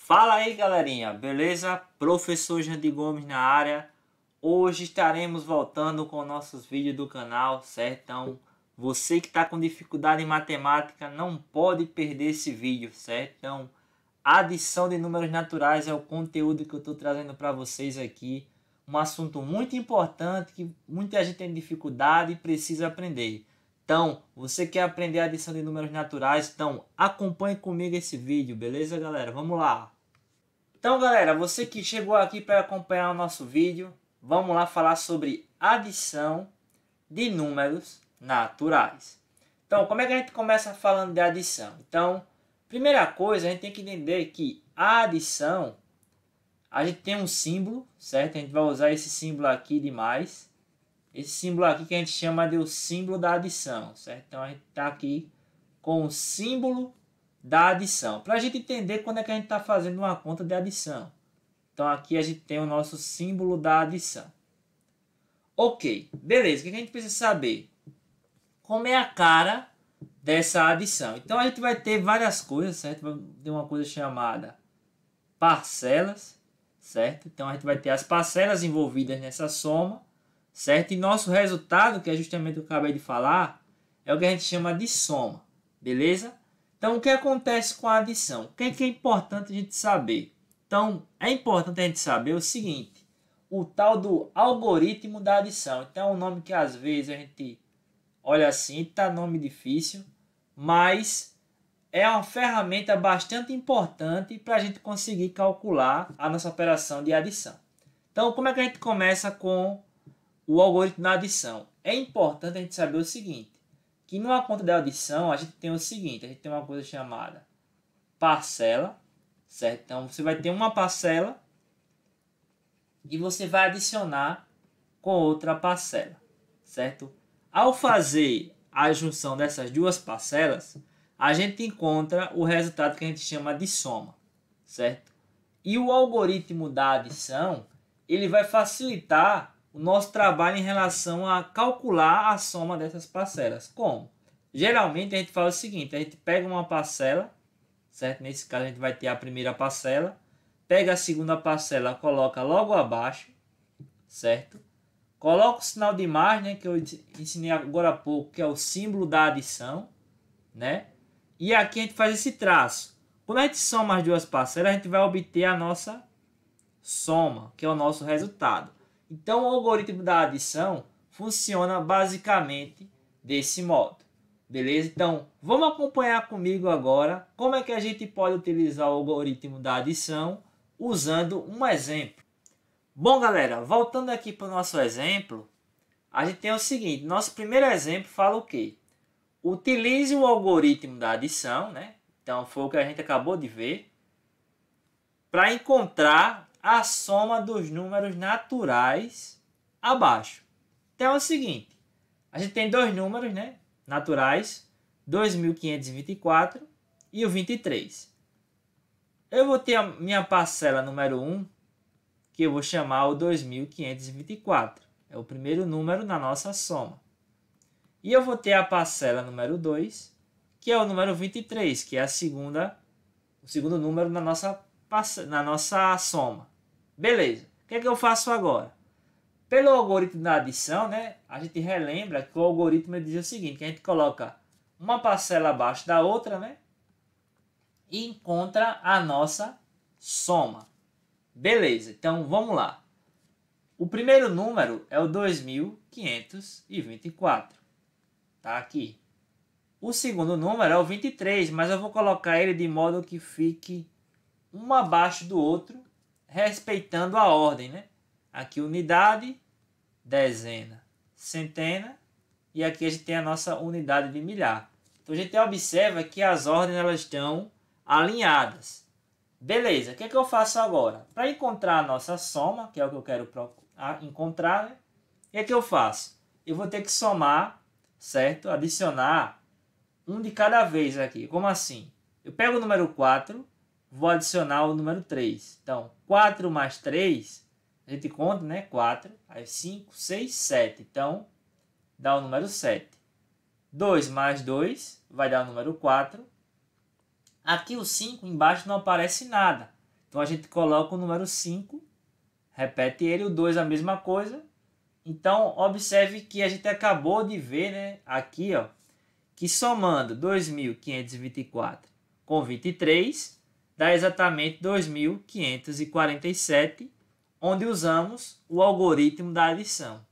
Fala aí, galerinha, beleza? Professor Jandir Gomes na área. Hoje estaremos voltando com nossos vídeos do canal, certo? Então, você que está com dificuldade em matemática não pode perder esse vídeo, certo? Então, adição de números naturais é o conteúdo que eu estou trazendo para vocês aqui. Um assunto muito importante que muita gente tem dificuldade e precisa aprender. Então, você quer aprender a adição de números naturais? Então, acompanhe comigo esse vídeo, beleza, galera? Vamos lá! Então, galera, você que chegou aqui para acompanhar o nosso vídeo, vamos lá falar sobre adição de números naturais. Então, como é que a gente começa falando de adição? Então, primeira coisa, a gente tem que entender que a adição, a gente tem um símbolo, certo? A gente vai usar esse símbolo aqui de mais. Esse símbolo aqui que a gente chama de o símbolo da adição, certo? Então, a gente está aqui com o símbolo da adição, para a gente entender quando é que a gente está fazendo uma conta de adição. Então aqui a gente tem o nosso símbolo da adição. Ok, beleza, o que a gente precisa saber? Como é a cara dessa adição? Então a gente vai ter várias coisas, certo? Vai ter uma coisa chamada parcelas, certo? Então a gente vai ter as parcelas envolvidas nessa soma, certo? E nosso resultado, que é justamente o que eu acabei de falar, é o que a gente chama de soma, beleza? Então, o que acontece com a adição? O que é importante a gente saber? Então, é importante a gente saber o seguinte, o tal do algoritmo da adição. Então, é um nome que às vezes a gente olha assim, tá nome difícil, mas é uma ferramenta bastante importante para a gente conseguir calcular a nossa operação de adição. Então, como é que a gente começa com o algoritmo da adição? É importante a gente saber o seguinte, que numa conta de adição a gente tem o seguinte, a gente tem uma coisa chamada parcela, certo? Então você vai ter uma parcela e você vai adicionar com outra parcela, certo? Ao fazer a junção dessas duas parcelas, a gente encontra o resultado que a gente chama de soma, certo? E o algoritmo da adição, ele vai facilitar o nosso trabalho em relação a calcular a soma dessas parcelas. Como? Geralmente a gente faz o seguinte, a gente pega uma parcela, certo? Nesse caso a gente vai ter a primeira parcela, pega a segunda parcela, coloca logo abaixo, certo? Coloca o sinal de mais, né, que eu ensinei agora há pouco, que é o símbolo da adição, né? E aqui a gente faz esse traço. Quando a gente soma as duas parcelas, a gente vai obter a nossa soma, que é o nosso resultado. Então, o algoritmo da adição funciona basicamente desse modo. Beleza? Então, vamos acompanhar comigo agora como é que a gente pode utilizar o algoritmo da adição usando um exemplo. Bom, galera, voltando aqui para o nosso exemplo, a gente tem o seguinte, nosso primeiro exemplo fala o quê? Utilize o algoritmo da adição, né? Então, foi o que a gente acabou de ver, para encontrar a soma dos números naturais abaixo. Então é o seguinte, a gente tem dois números, né, naturais, 2.524 e o 23. Eu vou ter a minha parcela número 1, que eu vou chamar o 2.524. É o primeiro número na nossa soma. E eu vou ter a parcela número 2, que é o número 23, que é o segundo número na nossa soma. Beleza, o que é que eu faço agora? Pelo algoritmo da adição, né, a gente relembra que o algoritmo diz o seguinte, que a gente coloca uma parcela abaixo da outra, né, e encontra a nossa soma. Beleza, então vamos lá. O primeiro número é o 2.524, tá aqui. O segundo número é o 23, mas eu vou colocar ele de modo que fique um abaixo do outro, respeitando a ordem, né? Aqui unidade, dezena, centena, e aqui a gente tem a nossa unidade de milhar. Então a gente observa que as ordens elas estão alinhadas. Beleza, o que é que eu faço agora? Para encontrar a nossa soma, que é o que eu quero encontrar, né? O que é que eu faço? Eu vou ter que somar, certo? Adicionar um de cada vez aqui. Como assim? Eu pego o número 4, vou adicionar o número 3. Então, 4 mais 3, a gente conta, né? 4, aí 5, 6, 7. Então, dá o número 7. 2 mais 2 vai dar o número 4. Aqui o 5 embaixo não aparece nada. Então a gente coloca o número 5, repete ele, o 2 a mesma coisa. Então observe que a gente acabou de ver, né, aqui, ó, que somando 2.524 com 23 dá exatamente 2.547, onde usamos o algoritmo da adição.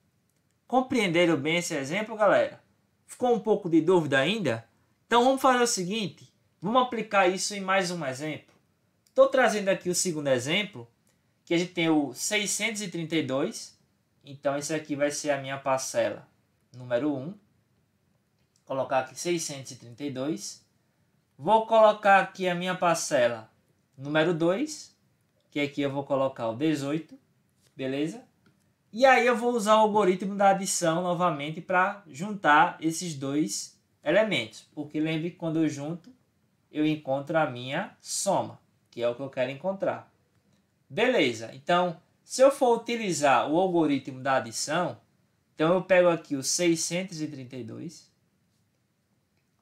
Compreenderam bem esse exemplo, galera? Ficou um pouco de dúvida ainda? Então vamos fazer o seguinte, vamos aplicar isso em mais um exemplo. Estou trazendo aqui o segundo exemplo, que a gente tem o 632, então esse aqui vai ser a minha parcela número 1. Vou colocar aqui 632. Vou colocar aqui a minha parcela número 2, que aqui eu vou colocar o 18, beleza? E aí eu vou usar o algoritmo da adição novamente para juntar esses dois elementos, porque lembre que quando eu junto, eu encontro a minha soma, que é o que eu quero encontrar. Beleza, então se eu for utilizar o algoritmo da adição, então eu pego aqui o 632,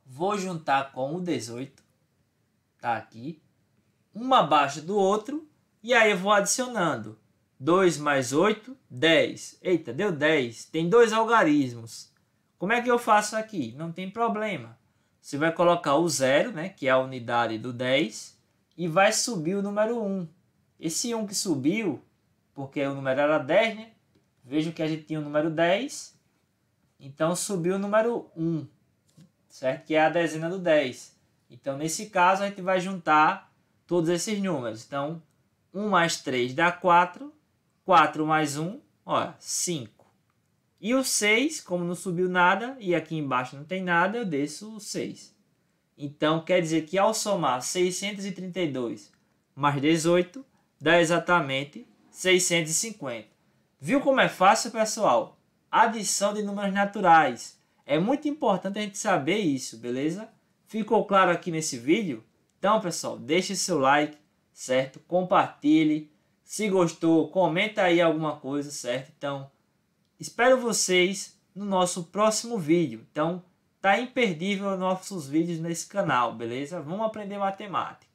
vou juntar com o 18, tá aqui, um abaixo do outro, e aí eu vou adicionando 2 mais 8, 10. Eita, deu 10. Tem dois algarismos. Como é que eu faço aqui? Não tem problema. Você vai colocar o 0, né, que é a unidade do 10, e vai subir o número 1. Esse 1 que subiu, porque o número era 10, né? Veja que a gente tinha o número 10, então subiu o número 1, certo? Que é a dezena do 10. Então, nesse caso, a gente vai juntar todos esses números. Então, 1 mais 3 dá 4. 4 mais 1, ó, 5. E o 6, como não subiu nada, e aqui embaixo não tem nada, eu desço o 6. Então, quer dizer que ao somar 632 mais 18, dá exatamente 650. Viu como é fácil, pessoal? Adição de números naturais. É muito importante a gente saber isso, beleza? Ficou claro aqui nesse vídeo? Então, pessoal, deixe seu like, certo? Compartilhe. Se gostou, comenta aí alguma coisa, certo? Então, espero vocês no nosso próximo vídeo. Então, tá imperdível nossos vídeos nesse canal, beleza? Vamos aprender matemática.